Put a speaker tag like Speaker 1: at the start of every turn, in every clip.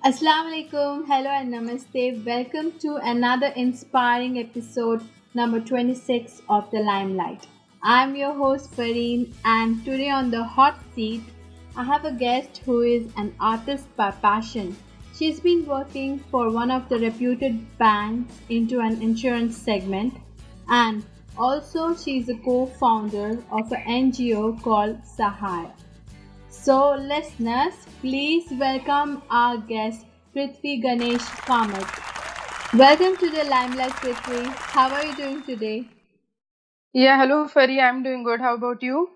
Speaker 1: Assalamu alaikum, hello and namaste. Welcome to another inspiring episode number 26 of the Limelight. I'm your host Fareen, and today on the hot seat I have a guest who is an artist by passion. She's been working for one of the reputed banks into an insurance segment, and also she's a co-founder of an NGO called Sahaay. So, listeners, please welcome our guest, Prithvi Ganesh Kamath. Welcome to the Limelight, Prithvi. How are you doing today?
Speaker 2: Yeah, hello, Fari. I'm doing good. How about you?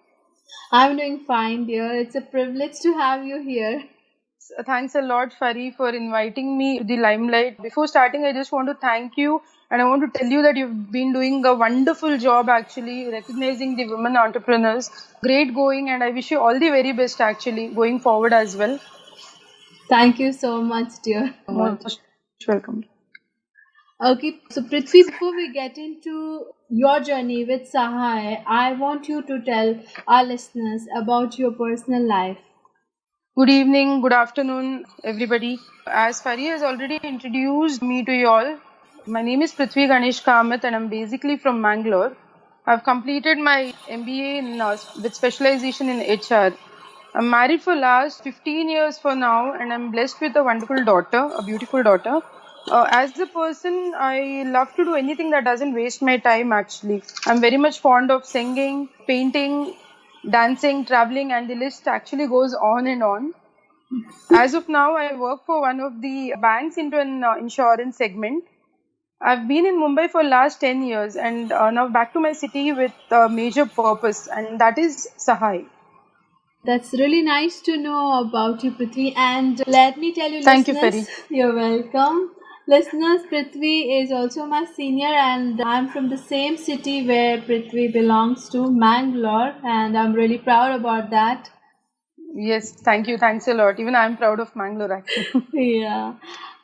Speaker 1: I'm doing fine, dear. It's a privilege to have you here.
Speaker 2: Thanks a lot, Fari, for inviting me to the limelight. Before starting, I just want to thank you and I want to tell you that you've been doing a wonderful job actually recognizing the women entrepreneurs. Great going, and I wish you all the very best actually going forward as well.
Speaker 1: Thank you so much, dear.
Speaker 2: Most welcome.
Speaker 1: Okay, so Prithvi, before we get into your journey with Sahaay, I want you to tell our listeners about your personal life.
Speaker 2: Good evening, good afternoon, everybody. As Fari has already introduced me to you all, my name is Prithvi Ganesh Kamath and I'm basically from Mangalore. I've completed my MBA with specialization in HR. I'm married for last 15 years for now and I'm blessed with a wonderful daughter, a beautiful daughter. As a person, I love to do anything that doesn't waste my time actually. I'm very much fond of singing, painting, dancing, traveling, and the list actually goes on and on. As of now, I work for one of the banks into an insurance segment. I've been in Mumbai for last 10 years and now back to my city with a major purpose, and that is Sahaay.
Speaker 1: That's really nice to know about you, Prithvi. And let me tell you,
Speaker 2: Thank you,
Speaker 1: listeners,
Speaker 2: Ferry.
Speaker 1: you're welcome. Listeners, Prithvi is also my senior, and I'm from the same city where Prithvi belongs to, Mangalore, and I'm really proud about that.
Speaker 2: Yes, thank you. Thanks a lot. Even I'm proud of Mangalore actually.
Speaker 1: Yeah.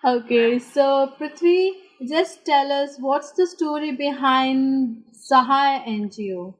Speaker 1: Okay, so Prithvi, just tell us what's the story behind Sahaay NGO?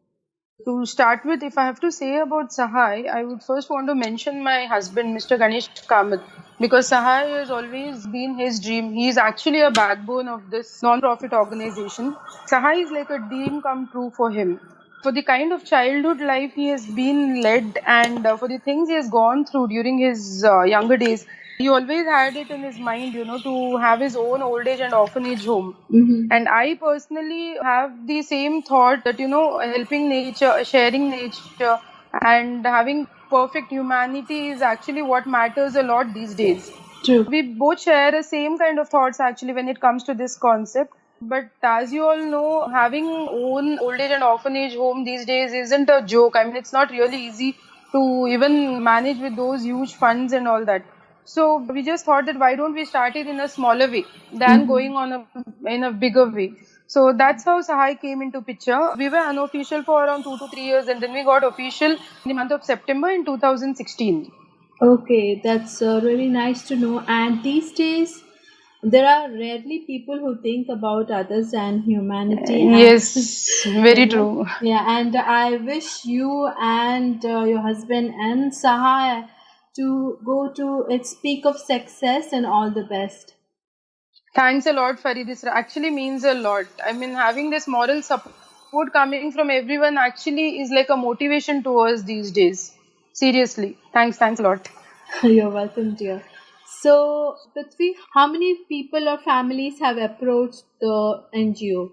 Speaker 2: To start with, if I have to say about Sahaay, I would first want to mention my husband, Mr. Ganesh Kamath, because Sahaay has always been his dream. He is actually a backbone of this non-profit organization. Sahaay is like a dream come true for him. For the kind of childhood life he has been led and for the things he has gone through during his younger days, he always had it in his mind, to have his own old age and orphanage home.
Speaker 1: Mm-hmm.
Speaker 2: And I personally have the same thought that, helping nature, sharing nature, and having perfect humanity is actually what matters a lot these days.
Speaker 1: True.
Speaker 2: We both share the same kind of thoughts actually when it comes to this concept. But as you all know, having own old age and orphanage home these days isn't a joke. I mean, it's not really easy to even manage with those huge funds and all that. So we just thought that why don't we start it in a smaller way than
Speaker 1: Mm-hmm.
Speaker 2: going on in a bigger way. So that's how Sahaay came into picture. We were unofficial for around 2 to 3 years, and then we got official in the month of September in 2016.
Speaker 1: Okay, that's really nice to know. And these days, there are rarely people who think about others and humanity, and
Speaker 2: Yes, very true.
Speaker 1: yeah. And I wish you and your husband and Sahaya to go to its peak of success and all the best.
Speaker 2: Thanks a lot, Farid. This actually means a lot. I mean, having this moral support coming from everyone actually is like a motivation to us these days. Seriously. Thanks a lot.
Speaker 1: You're welcome, dear. So, Prithvi, how many people or families have approached the NGO?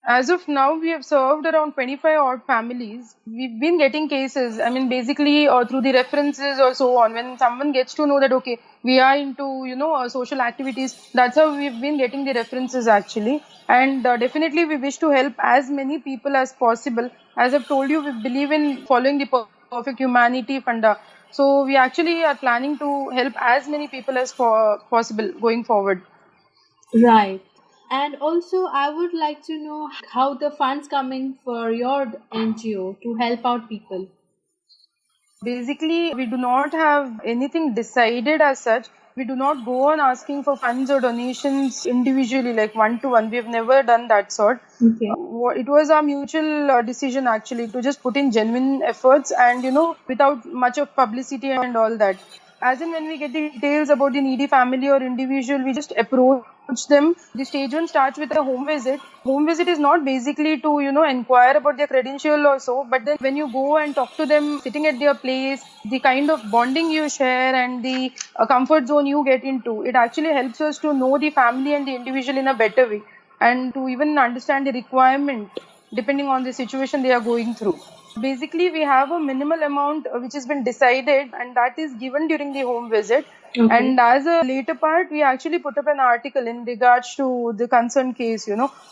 Speaker 2: As of now, we have served around 25 odd families. We've been getting cases, I mean, basically through the references or so on. When someone gets to know that, okay, we are into, social activities, that's how we've been getting the references actually. And definitely we wish to help as many people as possible. As I've told you, we believe in following the perfect humanity funda. So we actually are planning to help as many people as possible going forward.
Speaker 1: Right. And also, I would like to know how the funds coming for your NGO to help out people.
Speaker 2: Basically, we do not have anything decided as such. We do not go on asking for funds or donations individually, like one to one. We have never done that sort.
Speaker 1: Okay.
Speaker 2: It was our mutual decision actually to just put in genuine efforts and, without much of publicity and all that. As in when we get the details about the needy family or individual, we just approach them. The stage one starts with a home visit. Home visit is not basically to, inquire about their credential or so, but then when you go and talk to them sitting at their place, the kind of bonding you share and the comfort zone you get into, it actually helps us to know the family and the individual in a better way and to even understand the requirement depending on the situation they are going through. Basically, we have a minimal amount which has been decided and that is given during the home visit.
Speaker 1: Okay.
Speaker 2: And as a later part, we actually put up an article in regards to the concerned case,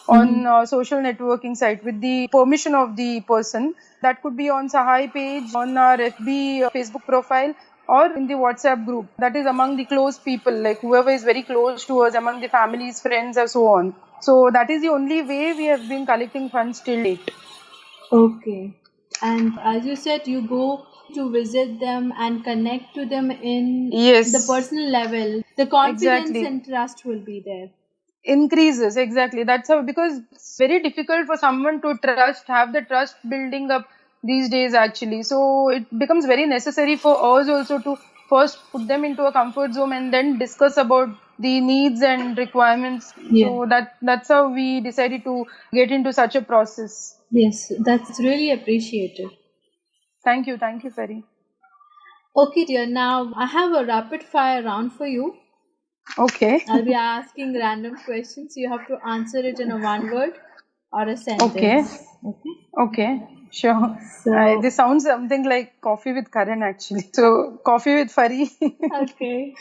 Speaker 2: on social networking site with the permission of the person. That could be on Sahaay page, on our FB Facebook profile, or in the WhatsApp group. That is among the close people, like whoever is very close to us, among the families, friends, and so on. So that is the only way we have been collecting funds till date.
Speaker 1: Okay. And as you said, you go to visit them and connect to them in the personal level. The confidence and trust will be there.
Speaker 2: Increases, exactly. That's how, because it's very difficult for someone to have the trust building up these days actually. So it becomes very necessary for us also to first put them into a comfort zone and then discuss about the needs and requirements.
Speaker 1: Yeah.
Speaker 2: So that's how we decided to get into such a process.
Speaker 1: Yes, that's really appreciated.
Speaker 2: Thank you, Ferry.
Speaker 1: Okay, dear. Now I have a rapid fire round for you.
Speaker 2: Okay.
Speaker 1: I'll be asking random questions. You have to answer it in a one word or a sentence.
Speaker 2: Okay. Sure.
Speaker 1: So,
Speaker 2: this sounds something like coffee with Karan actually. So coffee with Fari.
Speaker 1: Okay.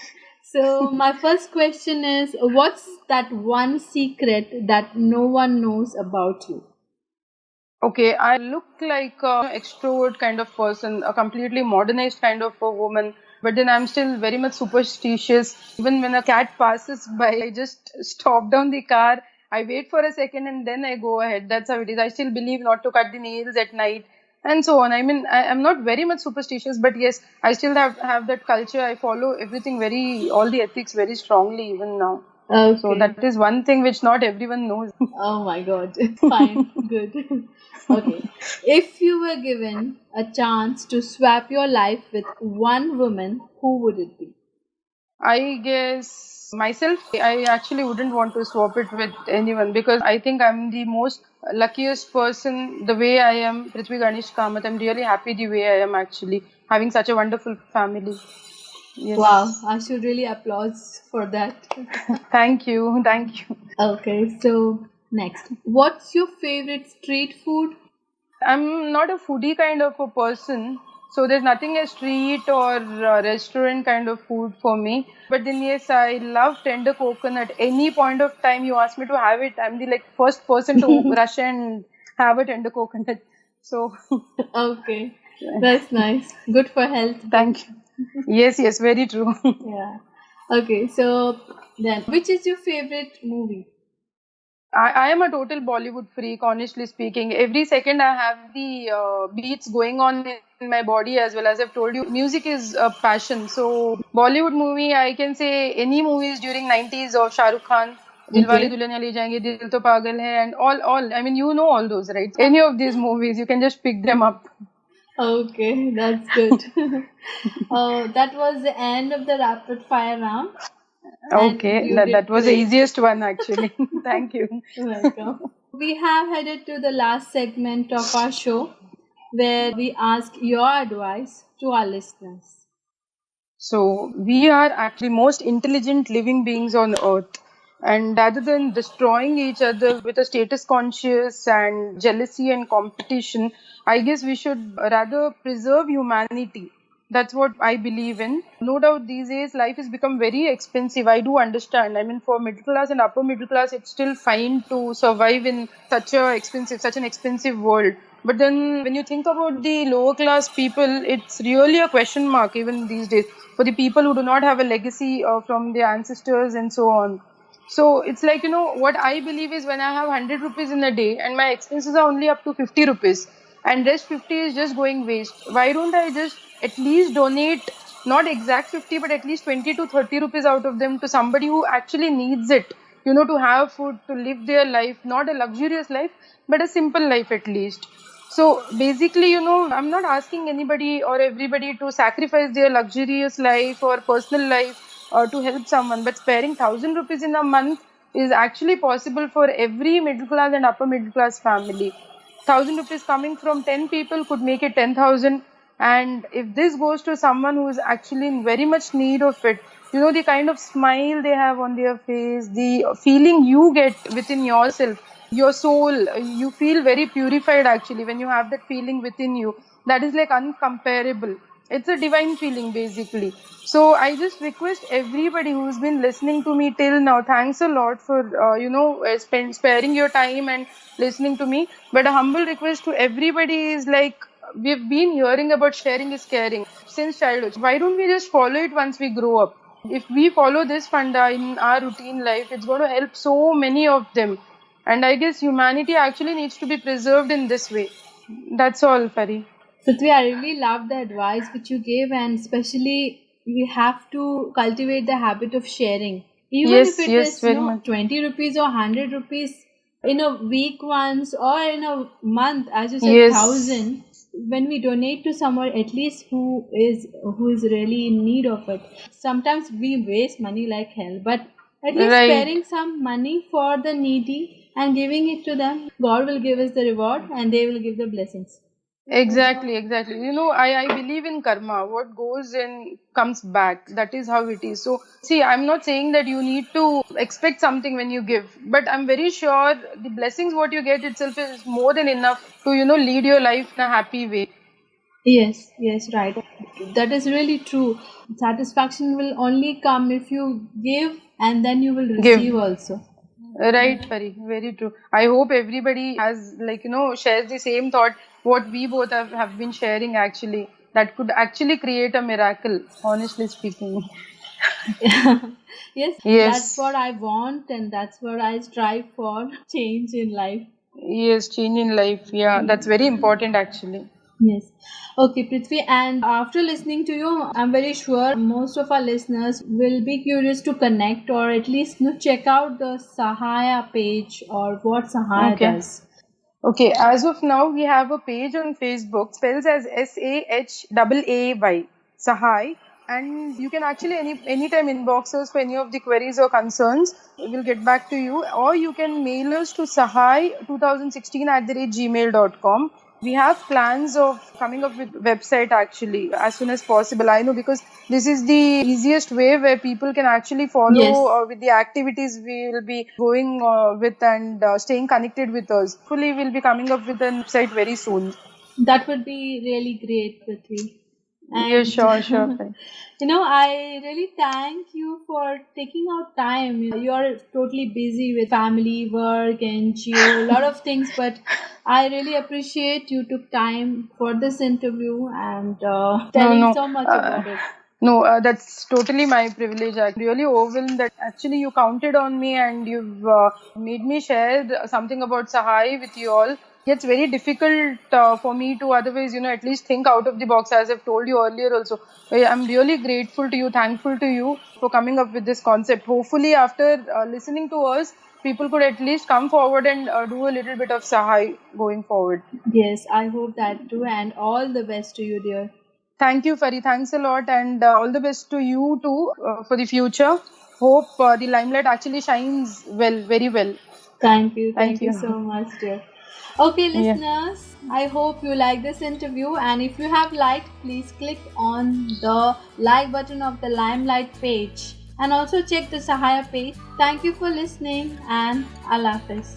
Speaker 1: So my first question is, what's that one secret that no one knows about you?
Speaker 2: Okay, I look like an extrovert kind of person, a completely modernized kind of a woman, but then I'm still very much superstitious. Even when a cat passes by, I just stop down the car, I wait for a second and then I go ahead. That's how it is. I still believe not to cut the nails at night and so on. I mean, I'm not very much superstitious, but yes, I still have that culture. I follow everything all the ethics very strongly even now.
Speaker 1: Okay.
Speaker 2: So that is one thing which not everyone knows.
Speaker 1: Oh my God. Fine. Good. Okay. If you were given a chance to swap your life with one woman, who would it be?
Speaker 2: I guess myself, I actually wouldn't want to swap it with anyone because I think I'm the most luckiest person the way I am, Prithvi Ganesh Kamath. I'm really happy the way I am actually, having such a wonderful family. Yes.
Speaker 1: Wow, I should really applaud for that.
Speaker 2: Thank you.
Speaker 1: Okay, so next, what's your favorite street food?
Speaker 2: I'm not a foodie kind of a person, so there's nothing a street or a restaurant kind of food for me. But then yes, I love tender coconut. Any point of time you ask me to have it, I'm the first person to rush and have a tender coconut. So
Speaker 1: Okay, that's nice. Good for health.
Speaker 2: Thank you. Yes, very true.
Speaker 1: Yeah. Okay, so then, which is your favorite movie?
Speaker 2: I am a total Bollywood freak, honestly speaking. Every second I have the beats going on in my body as well. As I've told you, music is a passion. So Bollywood movie, I can say any movies during 90s of Shah Rukh Khan, Dilwale Dulhaniya Le Jayenge, Dil To Pagal Hai, and all. I mean, you know all those, right? Any of these movies, you can just pick them up.
Speaker 1: Okay, that's good. That was the end of the rapid fire round.
Speaker 2: Okay, that was the easiest one actually. Thank you.
Speaker 1: Welcome. We have headed to the last segment of our show where we ask your advice to our listeners.
Speaker 2: So we are actually most intelligent living beings on earth. And rather than destroying each other with a status conscious and jealousy and competition, I guess we should rather preserve humanity. That's what I believe in. No doubt these days life has become very expensive. I do understand. I mean, for middle class and upper middle class, it's still fine to survive in such an expensive world. But then when you think about the lower class people, it's really a question mark even these days for the people who do not have a legacy from their ancestors and so on. So it's what I believe is when I have 100 rupees in a day and my expenses are only up to 50 rupees. and rest 50 is just going waste. Why don't I just at least donate, not exact 50, but at least 20 to 30 rupees out of them to somebody who actually needs it, to have food, to live their life, not a luxurious life, but a simple life at least. So basically, I'm not asking anybody or everybody to sacrifice their luxurious life or personal life to help someone, but sparing 1,000 rupees in a month is actually possible for every middle class and upper middle class family. 1,000 rupees coming from 10 people could make it 10,000. And if this goes to someone who is actually in very much need of it, the kind of smile they have on their face, the feeling you get within yourself, your soul, you feel very purified actually when you have that feeling within you. That is like uncomparable. It's a divine feeling basically. So I just request everybody who's been listening to me till now, thanks a lot for, sparing your time and listening to me. But a humble request to everybody is like, we've been hearing about sharing is caring since childhood. Why don't we just follow it once we grow up? If we follow this funda in our routine life, it's going to help so many of them. And I guess humanity actually needs to be preserved in this way. That's all, Pari.
Speaker 1: Prithvi, I really love the advice which you gave, and especially we have to cultivate the habit of sharing. Even
Speaker 2: Yes,
Speaker 1: if it
Speaker 2: yes,
Speaker 1: is
Speaker 2: very much.
Speaker 1: 20 rupees or 100 rupees in a week once, or in a month, as you said,
Speaker 2: Yes.
Speaker 1: 1,000. When we donate to someone, at least who is really in need of it. Sometimes we waste money like hell, but at least
Speaker 2: Right.
Speaker 1: sparing some money for the needy and giving it to them, God will give us the reward and they will give the blessings.
Speaker 2: Exactly. I believe in karma. What goes in comes back. That is how it is. So, see, I'm not saying that you need to expect something when you give, but I'm very sure the blessings what you get itself is more than enough to, lead your life in a happy way.
Speaker 1: Yes, right. That is really true. Satisfaction will only come if you give and then you will receive
Speaker 2: Give.
Speaker 1: also.
Speaker 2: Right, Pari. Very true. I hope everybody has, shares the same thought what we both have been sharing actually. That could actually create a miracle, honestly speaking.
Speaker 1: Yes, that's
Speaker 2: Yes.
Speaker 1: what I want and that's what I strive for. Change in life.
Speaker 2: Yes, change in life. Yeah, that's very important actually.
Speaker 1: Yes. Okay, Prithvi, and after listening to you, I'm very sure most of our listeners will be curious to connect or at least check out the Sahaay page or what Sahaay
Speaker 2: Okay.
Speaker 1: does.
Speaker 2: Okay, as of now, we have a page on Facebook, spells as Sahaay, Sahaay, and you can actually anytime inbox us for any of the queries or concerns. We'll get back to you, or you can mail us to sahaay2016@gmail.com. We have plans of coming up with website actually as soon as possible. I know because this is the easiest way where people can actually follow
Speaker 1: Yes.
Speaker 2: with the activities we will be going with and staying connected with us. Hopefully, we'll be coming up with a website very soon.
Speaker 1: That would be really great, Prithvi.
Speaker 2: Yeah, sure. Fine.
Speaker 1: I really thank you for taking out time. You're totally busy with family, work, NGO, a lot of things, but I really appreciate you took time for this interview and telling
Speaker 2: No.
Speaker 1: so much about it.
Speaker 2: No, that's totally my privilege. I'm really overwhelmed that actually you counted on me and you've made me share something about Sahaay with you all. It's very difficult for me to otherwise, at least think out of the box, as I've told you earlier also. I'm really grateful to you, thankful to you for coming up with this concept. Hopefully, after listening to us, people could at least come forward and do a little bit of Sahaay going forward.
Speaker 1: Yes, I hope that too, and all the best to you, dear.
Speaker 2: Thank you, Fari. Thanks a lot, and all the best to you too for the future. Hope the limelight actually shines well, very well.
Speaker 1: Thank you.
Speaker 2: Thank
Speaker 1: Thank you
Speaker 2: you.
Speaker 1: so much, dear. Okay,
Speaker 2: Yeah.
Speaker 1: listeners, I hope you like this interview. And if you have liked, please click on the like button of the Limelight page. And also check the Sahaay page. Thank you for listening and Allah Hafiz.